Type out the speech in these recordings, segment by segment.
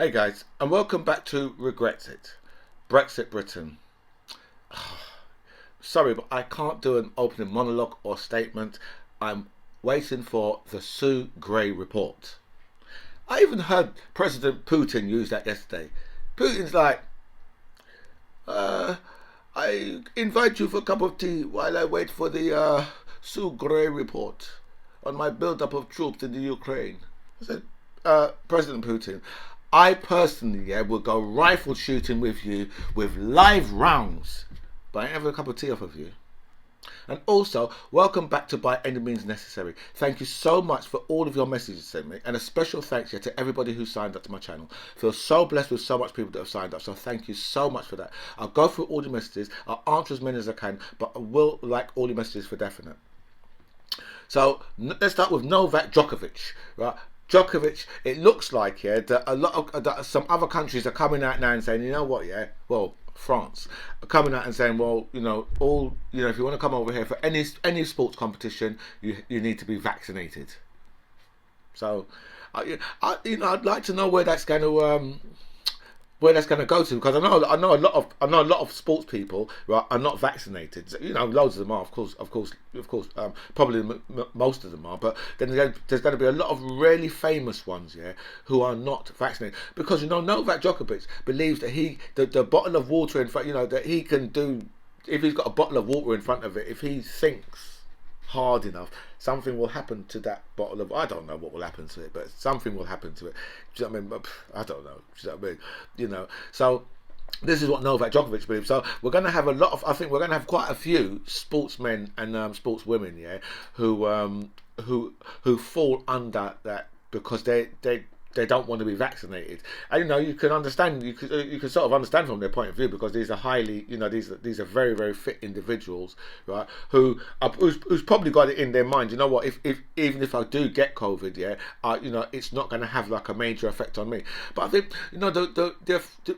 Hey guys, and welcome back to Regrets It, Brexit Britain. Sorry, but I can't do an opening monologue or statement. I'm waiting for the Sue Gray report. I even heard President Putin use that yesterday. Putin's like, I invite you for a cup of tea while I wait for the Sue Gray report on my build-up of troops in the Ukraine. I said, President Putin, I personally, will go rifle shooting with you with live rounds, but I ain't having a cup of tea off of you. And also, welcome back to By Any Means Necessary. Thank you so much for all of your messages sent me, and a special thanks here to everybody who signed up to my channel. I feel so blessed with so much people that have signed up, so thank you so much for that. I'll go through all your messages, I'll answer as many as I can, but I will like all your messages for definite. So let's start with Novak Djokovic, right? Djokovic, it looks like that a lot of that some other countries are coming out now and saying, you know what, well, France are coming out and saying, well, if you want to come over here for any sports competition, you need to be vaccinated. So, I'd like to know where that's going to go to, because I know a lot of sports people, right, are not vaccinated. Loads of them are, of course, probably most of them are. But then there's going to be a lot of really famous ones, who are not vaccinated, because Novak Djokovic believes that the bottle of water in front, that he can do, if he's got a bottle of water in front of it, if he thinks hard enough, something will happen to that bottle of, I don't know what will happen to it, but something will happen to it. Do you know what I mean? I don't know. Do you know what I mean? So this is what Novak Djokovic believes. So we're going to have I think we're going to have quite a few sportsmen and sportswomen, who fall under that, because they don't want to be vaccinated. And you can understand, you can sort of understand from their point of view, because these are highly, these are very, very fit individuals, right? Who's probably got it in their mind. You know what? If even if I do get COVID, it's not going to have like a major effect on me. But I think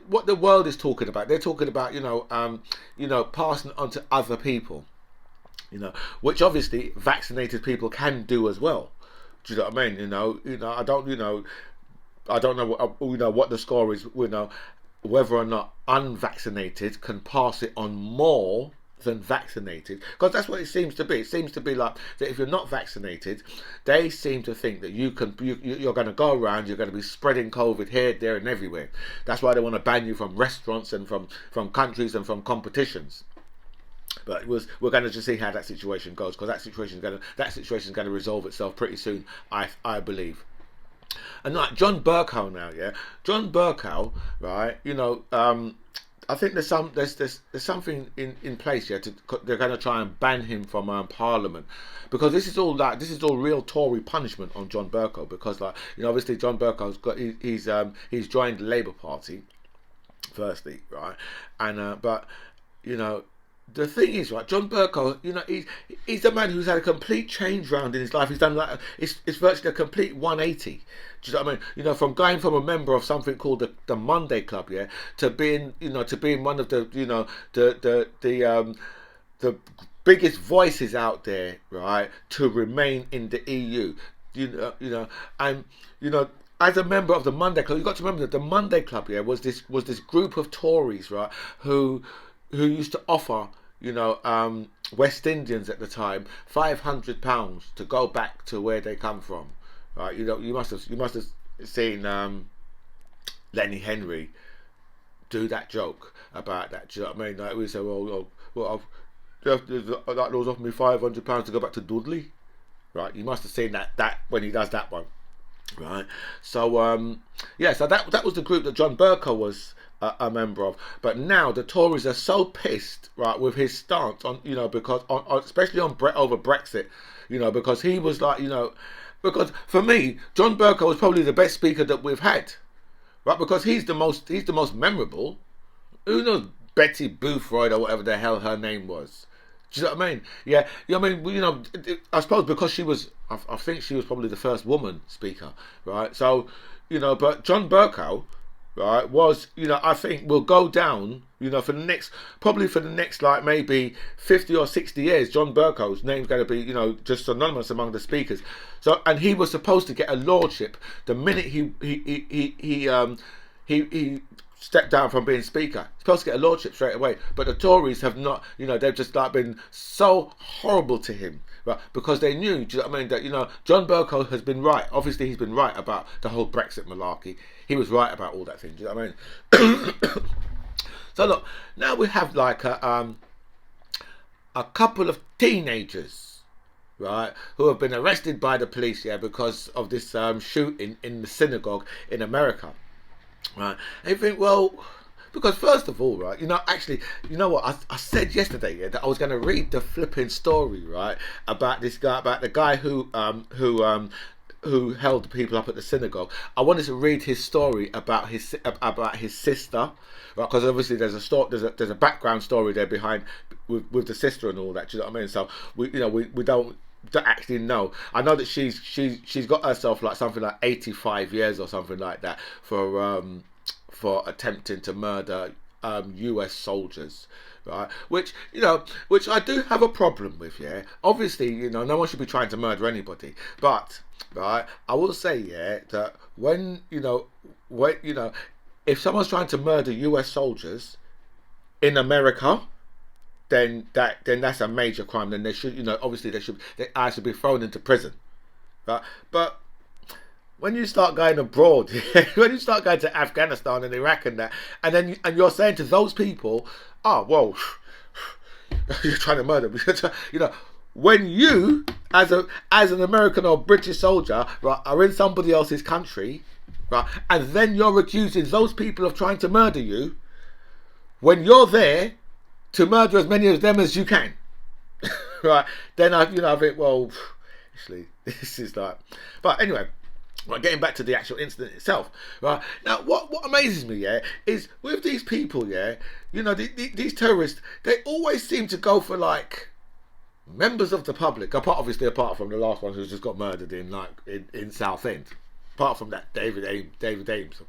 what the world is talking about, they're talking about passing it on to other people, which obviously vaccinated people can do as well. Do you know what I mean? I don't know what the score is, whether or not unvaccinated can pass it on more than vaccinated, because that's what it seems to be. It seems to be like that if you're not vaccinated, they seem to think that you're going to go around, you're going to be spreading COVID here, there, and everywhere. That's why they want to ban you from restaurants and from countries and from competitions. But we're going to just see how that situation goes, because that situation is going to resolve itself pretty soon, I believe. And like John Bercow now, John Bercow, right? I think there's something in place they're going to try and ban him from Parliament, because this is all real Tory punishment on John Bercow, because obviously John Bercow's got he's joined the Labour Party, firstly, right? And but the thing is, right, John Bercow, he's a man who's had a complete change round in his life. He's done it's virtually a complete 180. Do you know what I mean? From going from a member of something called the Monday Club, to being one of the the biggest voices out there, right, to remain in the EU. As a member of the Monday Club, you've got to remember that the Monday Club, was this group of Tories, right, who used to offer, West Indians at the time £500 to go back to where they come from, right? You must have seen Lenny Henry do that joke about that. Do you know what I mean? Like we say, well, that was offered me £500 to go back to Dudley, right? You must have seen that when he does that one, right? So so that was the group that John Bercow was a member of. But now the Tories are so pissed, right, with his stance on, because especially over Brexit, because he was like, because for me, John Bercow was probably the best speaker that we've had, right? Because he's the most memorable. Who knows, Betty Boothroyd or whatever the hell her name was? Do you know what I mean? Yeah, I mean, I suppose because she was, I think she was probably the first woman speaker, right? So, but John Bercow, right, was, I think will go down, for the next like maybe 50 or 60 years. John Bercow's name's going to be, just synonymous among the speakers. So, and he was supposed to get a lordship the minute he he stepped down from being speaker. He's supposed to get a lordship straight away, but the Tories have not. They've just like been so horrible to him, right? Because they knew, do you know what I mean, that John Bercow has been right. Obviously, he's been right about the whole Brexit malarkey. He was right about all that thing. Do you know what I mean? So look, now we have like a couple of teenagers, right, who have been arrested by the police, because of this shooting in the synagogue in America, right? And you think, well, because first of all, right, actually, you know what, I said yesterday, that I was going to read the flipping story, right, about this guy, about the guy who held the people up at the synagogue. I wanted to read his story about his sister, right? Because obviously there's a background story there behind with the sister and all that. Do you know what I mean? So we don't actually know. I know that she's got herself like something like 85 years or something like that for attempting to murder US soldiers. Right, which I do have a problem with. Obviously, no one should be trying to murder anybody. But right, I will say, that when if someone's trying to murder US soldiers in America, then that's a major crime. Then they should, obviously they should be thrown into prison. Right, but when you start going abroad, when you start going to Afghanistan and Iraq and that, and you're saying to those people, oh, well, you're trying to murder me. When you, as an American or British soldier, right, are in somebody else's country, right, and then you're accusing those people of trying to murder you, when you're there to murder as many of them as you can, right, then I think, well, actually, this is like, but anyway. Right, getting back to the actual incident itself, right? Now, what amazes me, is with these people, these terrorists, they always seem to go for like members of the public. Apart from the last one who's just got murdered in Southend. Apart from that, David Ames,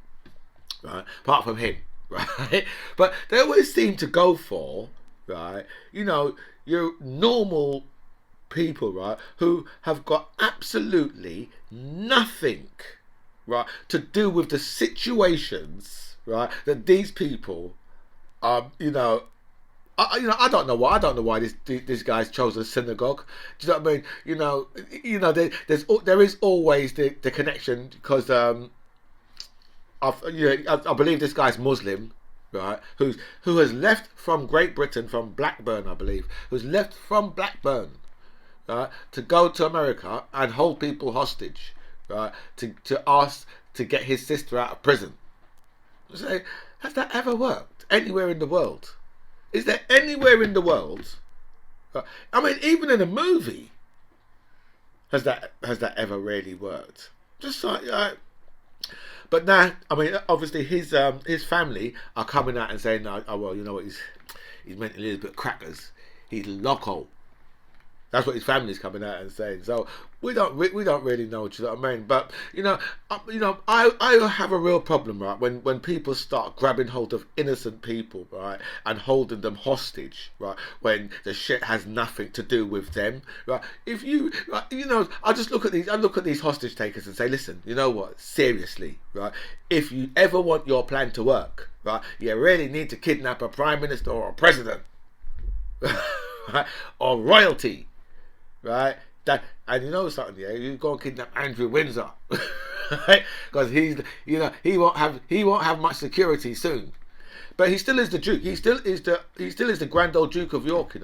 right? Apart from him, right? But they always seem to go for, right? Your normal people, right, who have got absolutely nothing, right, to do with the situations, right, that these people, I don't know why this guy's chosen a synagogue. Do you know what I mean? There is always the connection because I believe this guy's Muslim, right, who has left from Great Britain, from Blackburn, I believe, who's left from Blackburn, right, to go to America and hold people hostage, right, to ask to get his sister out of prison. So, has that ever worked anywhere in the world? Is there anywhere in the world? I mean, even in a movie, has that ever really worked? Just like, but now, I mean, obviously his family are coming out and saying, "Oh well, you know what? He's mentally a little bit crackers. He's loco." That's what his family's coming out and saying. So we don't really know, do you know what I mean? But I have a real problem, right, when people start grabbing hold of innocent people, right, and holding them hostage, right, when the shit has nothing to do with them, right? If you, right, I look at these hostage takers and say, listen, you know what? Seriously, right? If you ever want your plan to work, right, you really need to kidnap a prime minister or a president, right, or royalty. Right, and you know something, you go and kidnap Andrew Windsor, right? Because he won't have much security soon, but he still is the Duke. He still is the Grand Old Duke of York.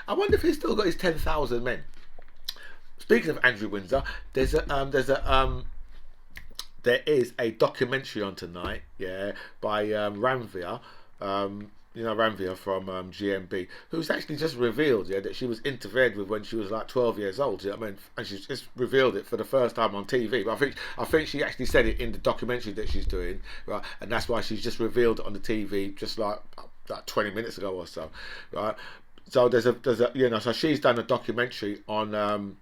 I wonder if he's still got his 10,000 men. Speaking of Andrew Windsor, there is a documentary on tonight, by Ranveer. Ranveer from GMB, who's actually just revealed, that she was interfered with when she was like 12 years old. You know what I mean? And she's just revealed it for the first time on TV. But I think she actually said it in the documentary that she's doing, right? And that's why she's just revealed it on the TV just like 20 minutes ago or so, right? So there's a so she's done a documentary on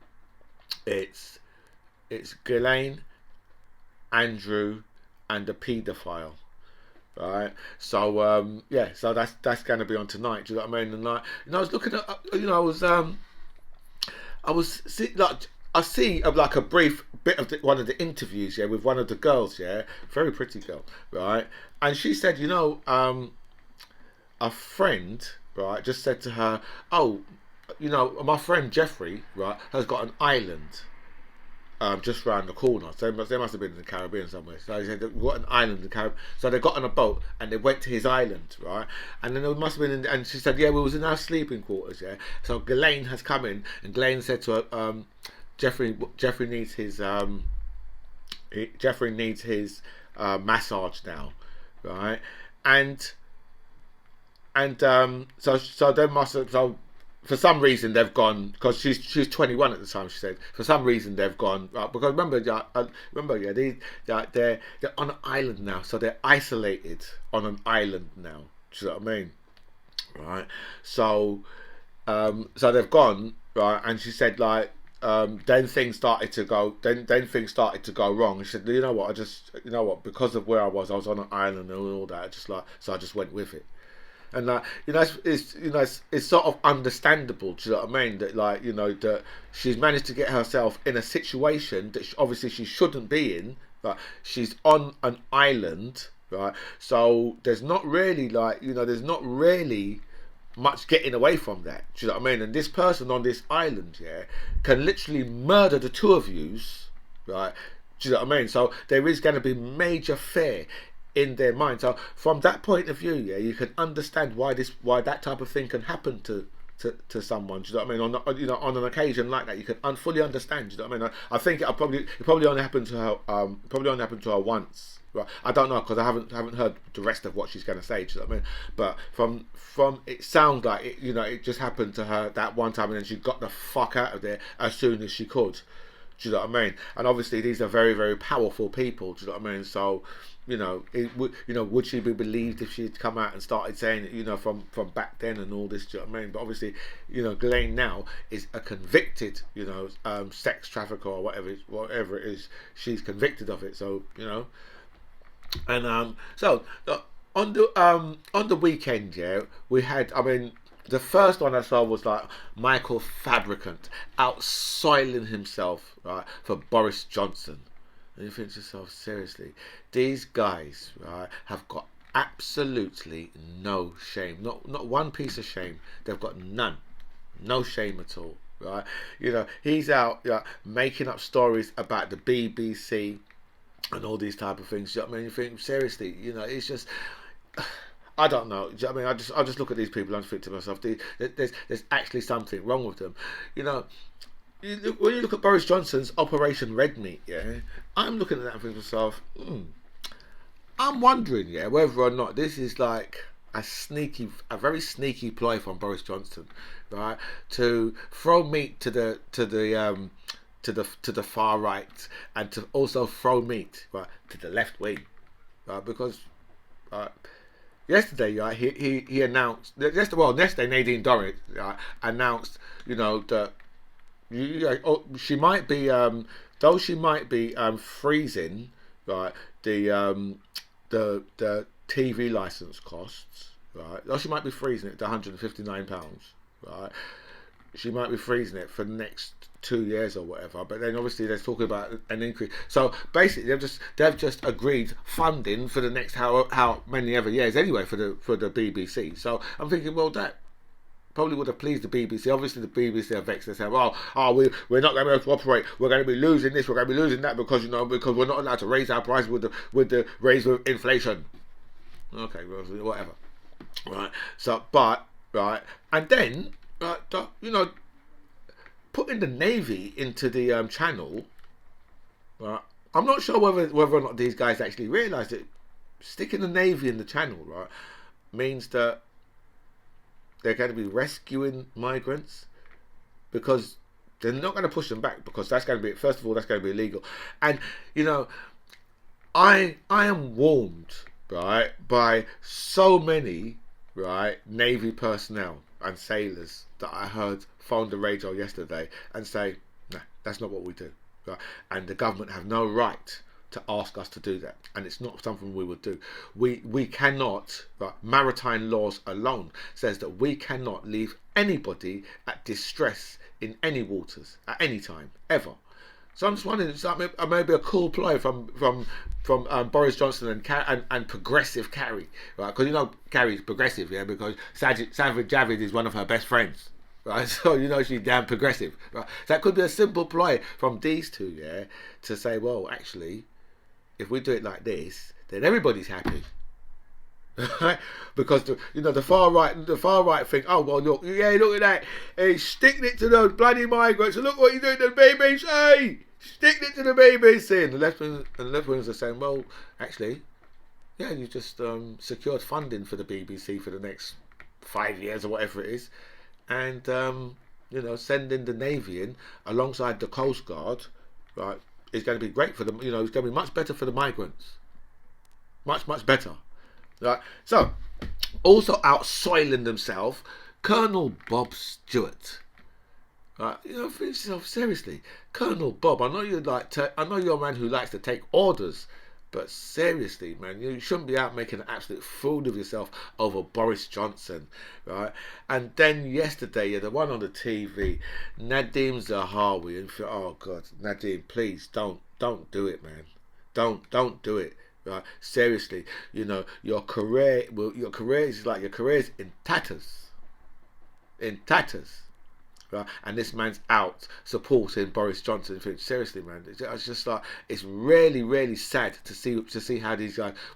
it's Ghislaine, Andrew, and the paedophile. Right, so so that's going to be on tonight. Do you know what I mean? And I was looking at, I was like, I see like a brief bit of one of the interviews, yeah, with one of the girls, yeah, very pretty girl, right, and she said, a friend, right, just said to her, oh, my friend Jeffrey, right, has got an island just round the corner. So they must have been in the Caribbean somewhere. So he said they've got an island in the Caribbean. So they got on a boat and they went to his island, right? And then it must have been, and she said, yeah, we was in our sleeping quarters, yeah. So Ghislaine has come in, and Ghislaine said to her, Jeffrey needs his massage now, right? So they must have, so for some reason they've gone, because she's 21 at the time, she said, for some reason they've gone, because remember, they're on an island now, so they're isolated on an island now. Do you know what I mean? Right. So they've gone, right, and she said, like, then things started to go. Then things started to go wrong. She said, you know what, because of where I was on an island and all that. So I just went with it. And it's sort of understandable. Do you know what I mean? That, like, that she's managed to get herself in a situation that obviously she shouldn't be in. But she's on an island, right? So there's not really much getting away from that. Do you know what I mean? And this person on this island, yeah, can literally murder the two of yous, right? Do you know what I mean? So there is going to be major fear in their mind. So from that point of view, yeah, you can understand why that type of thing can happen to someone. Do you know what I mean? On an occasion like that, you can fully understand. Do you know what I mean? I think it probably only happened to her. Probably only happened to her once. Right. I don't know, because I haven't heard the rest of what she's going to say. Do you know what I mean? But from it sounds like it. It just happened to her that one time, and then she got the fuck out of there as soon as she could. Do you know what I mean? And obviously these are very, very powerful people. Do you know what I mean? So, would she be believed if she'd come out and started saying it, from back then and all this? Do you know what I mean? But obviously, Ghislaine now is a convicted, sex trafficker or whatever it is. She's convicted of it. So, and so on the weekend, yeah, we had. I mean, the first one I saw was like Michael Fabricant outsoiling himself, right, for Boris Johnson. And you think to yourself, seriously, these guys, right, have got absolutely no shame. Not one piece of shame. They've got none. No shame at all, right? He's out making up stories about the BBC and all these type of things. You know what I mean? You think, seriously, it's just, I don't know. Do you know what I mean? I just look at these people and think to myself, there's actually something wrong with them. When you look at Boris Johnson's Operation Red Meat, yeah, I'm looking at that and thinking to myself, I'm wondering, yeah, whether or not this is like a very sneaky ploy from Boris Johnson, right, to throw meat to the far right, and to also throw meat, right, to the left wing, right, because yesterday, right, he announced yesterday Nadine Dorries, right, announced, that she might be, though she might be freezing, right, the TV license costs, right, though she might be freezing it to £159, right, she might be freezing it for the next 2 years or whatever, but then obviously they're talking about an increase. So basically they've just agreed funding for the next how many ever years anyway for the BBC. So I'm thinking, well, that probably would have pleased the BBC. Obviously the BBC are vexed. They say, we're not going to be able to operate, we're going to be losing this, we're going to be losing that, because because we're not allowed to raise our prices with the raise with inflation. Okay, well, whatever, right? So, but right, and then putting the Navy into the channel, right? I'm not sure whether or not these guys actually realise that sticking the Navy in the channel, right, means that they're going to be rescuing migrants, because they're not going to push them back, because that's going to be, first of all, that's going to be illegal. And I am warned, right, by so many, right, Navy personnel and sailors that I heard phone the radio yesterday and say, nah, that's not what we do, right? And the government have no right to ask us to do that, and it's not something we would do. We cannot, right, maritime laws alone says that we cannot leave anybody at distress in any waters at any time ever. So I'm just wondering, it's like maybe a cool ploy from Boris Johnson and progressive Carrie, right? Because you know Carrie's progressive, yeah, because Sajid Javid is one of her best friends, right? So you know she's damn progressive, right? So that could be a simple ploy from these two, yeah, to say, well, actually, if we do it like this, then everybody's happy. Because the far right think, oh well, look at that, he's sticking it to those bloody migrants, and look what he's doing to the BBC, sticking it to the BBC. And the left wingers are saying, well, actually, yeah, you just secured funding for the BBC for the next 5 years or whatever it is, and sending the Navy in alongside the Coast Guard, right, is going to be great for them. It's going to be much better for the migrants, much better. Right. So, also out soiling themselves, Colonel Bob Stewart. Right, for yourself, seriously, Colonel Bob. I know I know you're a man who likes to take orders, but seriously, man, you shouldn't be out making an absolute fool of yourself over Boris Johnson, right? And then yesterday, the one on the TV, Nadim Zahawi, and oh God, Nadim, please don't do it, man. Don't do it. Right, seriously, your career is in tatters, right? And this man's out supporting Boris Johnson. Seriously, man, it's just like, it's really, really sad to see how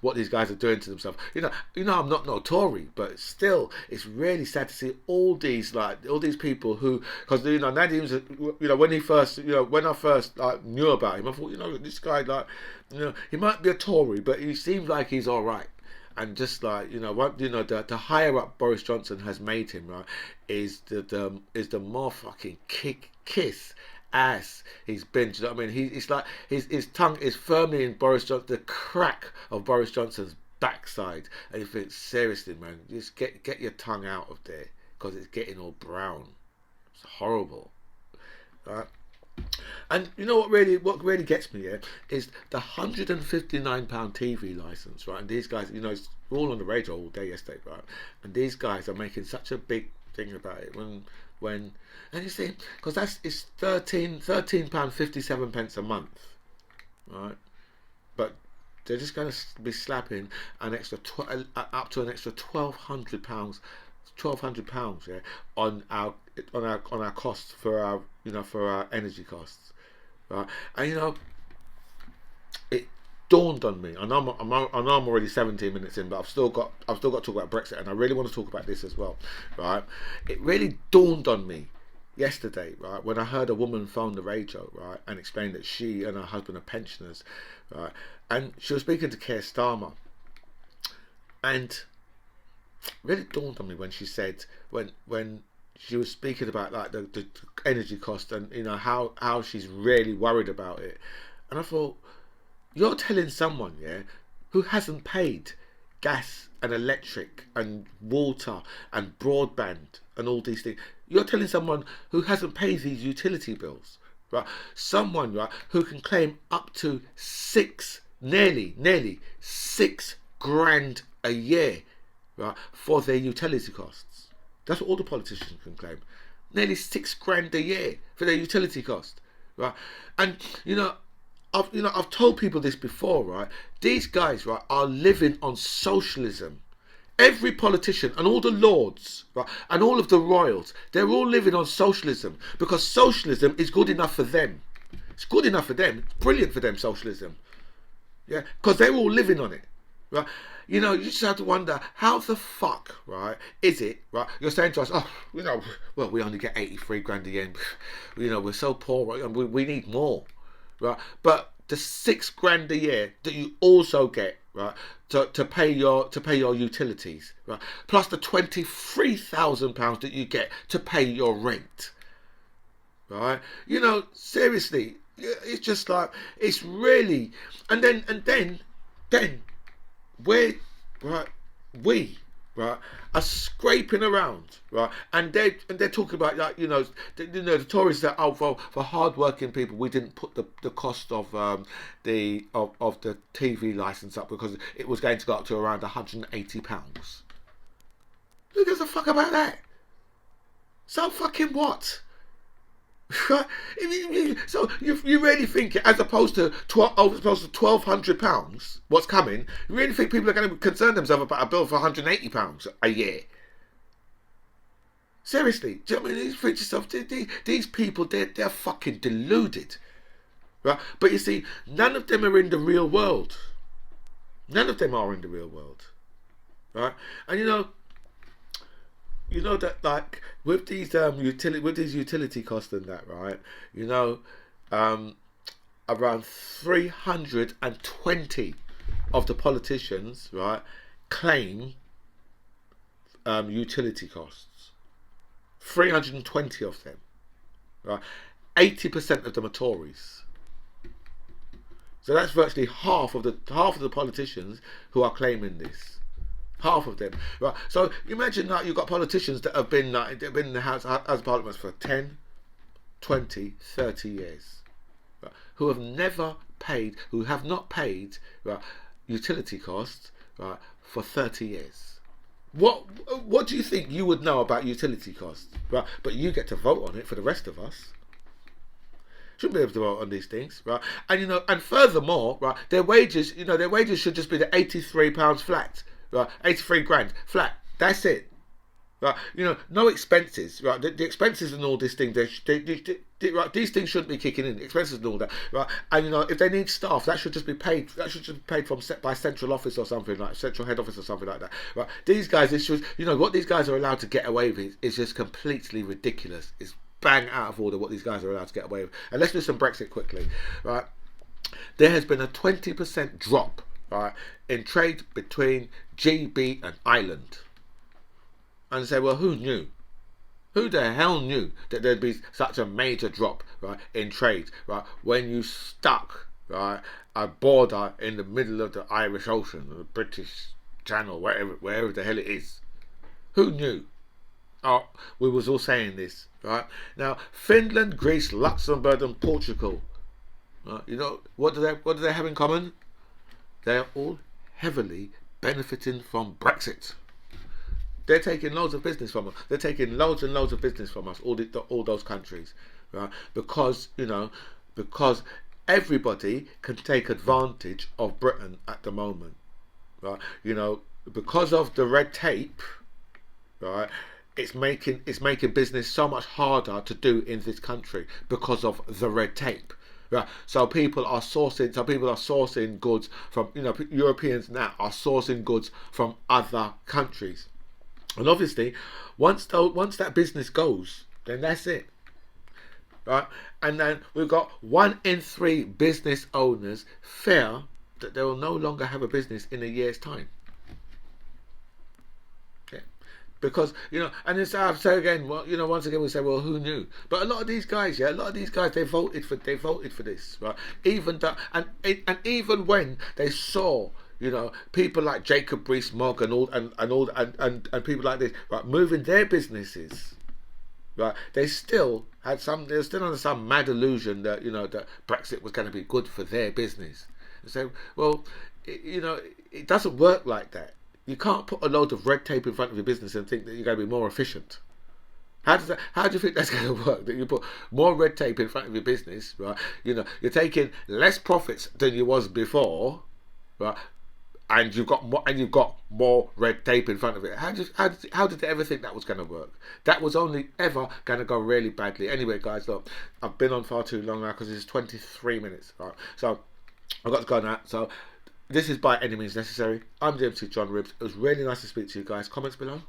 what these guys are doing to themselves. I'm not no Tory, but still, it's really sad to see all these people who, because Nadim's, when I first knew about him, I thought, this guy, he might be a Tory, but he seems like he's all right. And just the higher up Boris Johnson has made him, right, is the more fucking kiss ass he's been. Do you know what I mean? It's like his tongue is firmly in the crack of Boris Johnson's backside. And you think, seriously, man, just get your tongue out of there, because it's getting all brown. It's horrible, right? And what really gets me here is the £159 TV license, right? And these guys, it's all on the radio all day yesterday, right? And these guys are making such a big thing about it when and you see, because it's £13.57 a month, right? But they're just going to be slapping an extra up to an extra £1,200, yeah, on our costs for our energy costs, right? And it dawned on me. I know I'm already 17 minutes in, but I've still got to talk about Brexit, and I really want to talk about this as well, right? It really dawned on me yesterday, right, when I heard a woman phone the radio, right, and explain that she and her husband are pensioners, right, and she was speaking to Keir Starmer, and really dawned on me when she said, when she was speaking about the energy cost, and how she's really worried about it. And I thought, you're telling someone, yeah, who hasn't paid gas and electric and water and broadband and all these things, you're telling someone who hasn't paid these utility bills, right? Someone, right, who can claim up to nearly £6,000 a year, right, for their utility costs. That's what all the politicians can claim. Nearly £6,000 a year for their utility cost, right? And I've told people this before, right? These guys, right, are living on socialism. Every politician and all the lords, right, and all of the royals, they're all living on socialism, because socialism is good enough for them. It's good enough for them. It's brilliant for them, socialism. Yeah, because they're all living on it, right? You just have to wonder, how the fuck, right, is it, right? You're saying to us, well, we only get 83 grand a year. We're so poor, right? And we need more, right? But the £6,000 a year that you also get, right, to pay your utilities, right, plus the £23,000 that you get to pay your rent, right? Seriously, it's just like, it's really, and then where, right, we, right, are scraping around, right, and they're talking about, like, the Tories that, oh, for hard-working people, we didn't put the cost of of the TV license up because it was going to go up to around £180. Who gives a fuck about that? So fucking what? So you really think, as opposed to £1,200, what's coming? You really think people are going to concern themselves about a bill for £180 a year? Seriously, do you know what I mean? You think to yourself, these people, they're fucking deluded, right? But you see, none of them are in the real world. None of them are in the real world, right? And you know that, like, with these utility costs and that, right? Around 320 of the politicians, right, claim utility costs. 320 of them, right? 80% of them are Tories. So that's virtually half of the politicians who are claiming this. Half of them, right? So imagine that you've got politicians that have been in the House of Parliament for 10, 20, 30 years, right, who have not paid, right, utility costs, right, for 30 years. What do you think you would know about utility costs, right? But you get to vote on it for the rest of us. Shouldn't be able to vote on these things, right? And and furthermore, right, their wages should just be the £83 flat. Right, 83 grand flat. That's it. Right, no expenses. Right, the expenses and all this thing. Right, these things shouldn't be kicking in. Expenses and all that. Right, and if they need staff, that should just be paid. That should just be paid by central office or something, like central head office or something like that. Right, these guys, it's just, what these guys are allowed to get away with is just completely ridiculous. It's bang out of order what these guys are allowed to get away with. And let's do some Brexit quickly. Right, there has been a 20% drop, right, in trade between GB and Ireland. And say, well, who knew? Who the hell knew that there'd be such a major drop, right, in trade, right, when you stuck, right, a border in the middle of the Irish Ocean, or the British Channel, wherever the hell it is? Who knew? Oh, we was all saying this, right? Now, Finland, Greece, Luxembourg, and Portugal. What do they have in common? They are all heavily benefiting from Brexit. They're taking loads of business from us. They're taking loads and loads of business from us, all those countries, right? Because everybody can take advantage of Britain at the moment, right? Because of the red tape, right? It's making business so much harder to do in this country because of the red tape. Right, so people are sourcing goods from, Europeans now are sourcing goods from other countries, and obviously, once that business goes, then that's it, right? And then we've got 1 in 3 business owners fear that they will no longer have a business in a year's time. Because and it's, I'll say again, well, once again we say, well, who knew? But a lot of these guys, they voted for this, right? Even that, and even when they saw, people like Jacob Rees-Mogg and people like this, right, moving their businesses, right? They're still under some mad illusion that that Brexit was going to be good for their business. So, well, it doesn't work like that. You can't put a load of red tape in front of your business and think that you're going to be more efficient. How do you think that's going to work? That you put more red tape in front of your business, right? You're taking less profits than you was before, right? And you've got more red tape in front of it. How did they ever think that was going to work? That was only ever going to go really badly. Anyway, guys, look, I've been on far too long now because it's 23 minutes, right? So I've got to go now. So. This is By Any Means Necessary. I'm the MC John Ribbs. It was really nice to speak to you guys. Comments below.